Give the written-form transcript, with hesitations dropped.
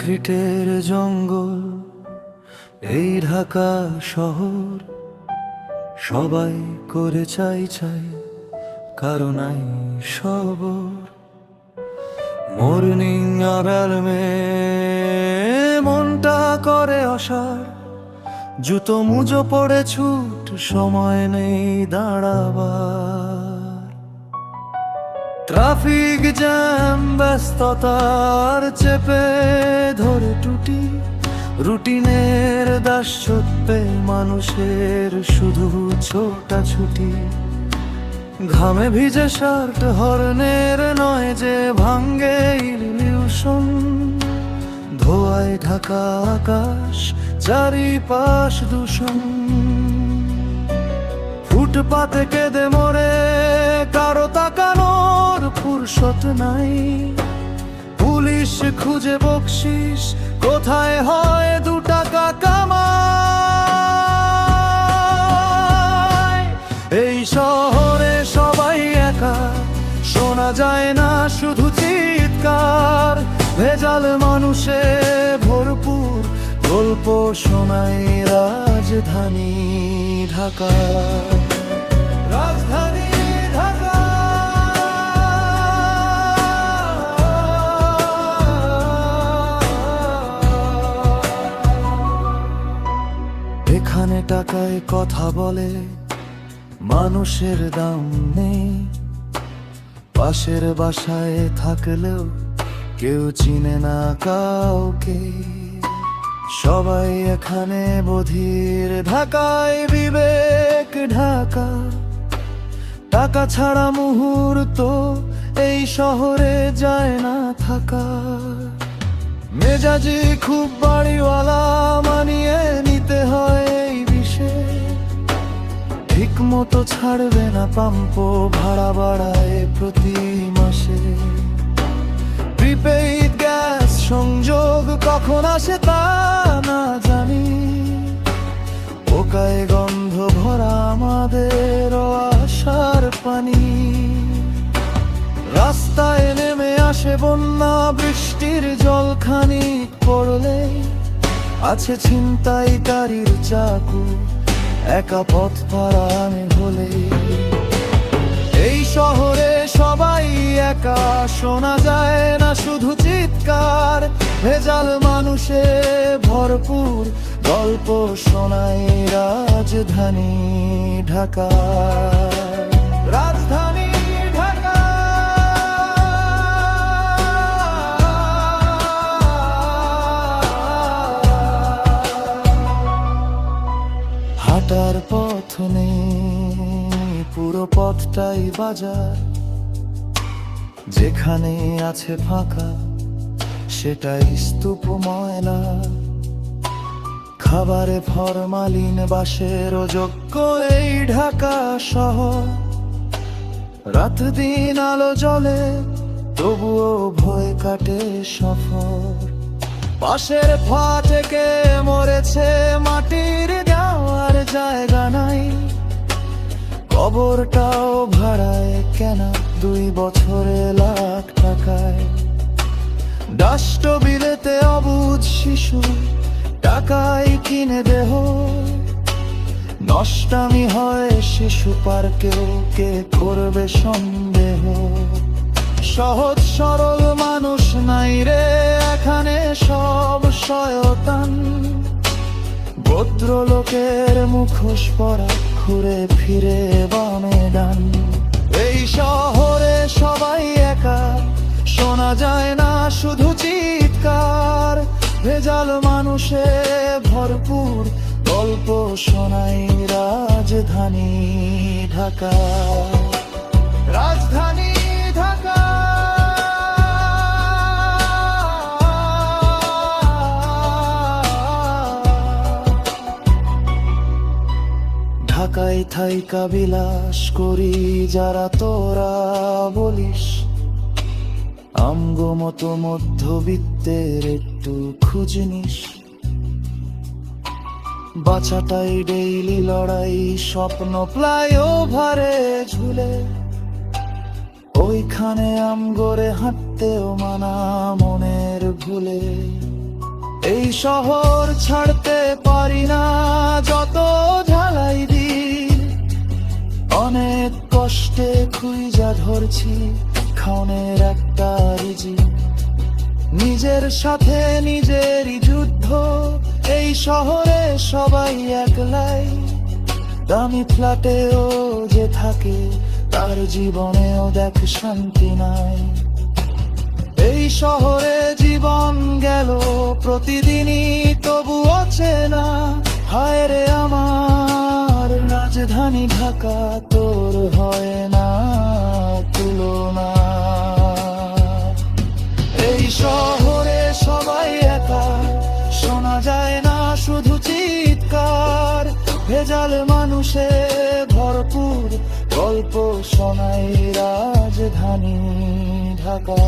কংক্রিটের জঙ্গল এই ঢাকা শহর, সবাই করে চাই চাই কারণ নাই সবর। মর্নিং আরামে মনটা করে অসার, জুতো মুজো পড়ে ছুট, সময় নেই দাঁড়াবার। ট্রাফিক জ্যাম ব্যস্ততার চেপে ধরে টুটি, রুটিনের দাসত্বে মানুষের শুধু ছোটাছুটি। ঘামে ভিজে শার্ট হর্নের নয় যে ভাঙ্গে ইলিউশন, ধোয়ায় ঢাকা আকাশ চারিপাশ দূষণ। ফুটপাতে কেঁদে মরে কারো তাকানোর ফুরসত নাই, পুলিশ খুঁজে বকশিস কোথায় হয় 2 টাকা কামায়। এই শহরে সবাই একা, শোনা যায় না শুধু চিৎকার। ভেজাল মানুষে ভরপুর, গল্প শোনায় রাজধানী ঢাকা। রাজধানী ঢাকা, এখানে টাকায় কথা বলে মানুষের দাম নেই। পাশের বাসায় থাকলেও কেউ চিনে না কাউকে। সবাই এখানে বধির, ঢাকায় বিবেক ঢাকা। টাকা ছাড়া মুহূর্ত এই শহরে যায় না থাকা। মেজাজি খুব বাড়িওয়ালা, মানিয়ে নিতে হয় এই বিষয়ে। ঠিক মতো ছাড়বে না পাম্প, ভাড়া বাড়ায় প্রতি মাসে। প্রিপেইড গ্যাস সংযোগ কখন আসে তা না জানি। পোকায় গন্ধ ভরা আমাদের আশার পানি। রাস্তায় নেমে আসে বন্যা, বৃষ্টির জল খানিক পড়লে আছে ছিনতাইকারীর চাকু। একা পথ পাড়া আমি হলে এই শহরে সবাই একা, শোনা যায় না শুধু চিৎকার। ভেজাল মানুষে ভরপুর, গল্প শোনায় রাজধানী ঢাকা। রাজধানী ঢাকা, হাঁটার পথ নেই, পুরো পথটাই বাজার। যেখানে আছে ফাঁকা সেটাই স্তূপ ময়লা। খাবারে ফরমালিন, বাসের যোগ্য এই ঢাকা শহর। রাত দিন আলো জ্বলে তবুও ভয় কাটে সফর। পাশের ফাটকে মরেছে, মাটির দেওয়ার জায়গা নাই। কবরটাও ভাড়ায় কেনা, 2 বছরে লাখ টাকায়। ডাস্টবিনেতে অবুঝ শিশু, টাকায় কিনে দেহ। নষ্টামি হয় শিশু পার্কেও, কে করবে সন্দেহ। সহজ সরল মানুষ নাই রে এখানে, সব শয়তান। ভদ্রলোকের মুখোশ পরা, ঘুরে ফিরে বামে ডান। এই শহরে সবাই একা, শোনা যায় না শুধু চিৎকার। ভেজাল মানুষে ভরপুর, গল্প শোনায় রাজধানী ঢাকা। রাজধানী ঢাকা, ঢাকায় থাইকা বিলাস করি যারা তোরা বলিস। আমগো মতো মধ্যবিত্তের একটু খুঁজ নিস। বাঁচাটাই ডেইলি লড়াই, স্বপ্ন ফ্লাইওভারে ঝুলে। ওইখানে আমগরে হাঁটতেও মানা মনের ভুলে। এই শহর ছাড়তে পারি না যত ঝালাই দিই, অনেক কষ্টে খুঁজা ধরছি খাওনের একটা রিজিক। নিজের সাথে নিজেরই যুদ্ধ, এই শহরে সবাই একলাই। দামি ফ্ল্যাটেও যে থাকে তার জীবনেও দেখ শান্তি নাই। এই শহরে জীবন গেল প্রতিদিনই তবুও চেনা। হায় রে আমার রাজধানী ঢাকা, তোর হয় না তুলনা। এই শহরে সবাই একা, শোনা যায় না শুধু চিৎকার। ভেজাল মানুষে ভরপুর গল্প শোনাই রাজধানী ঢাকা।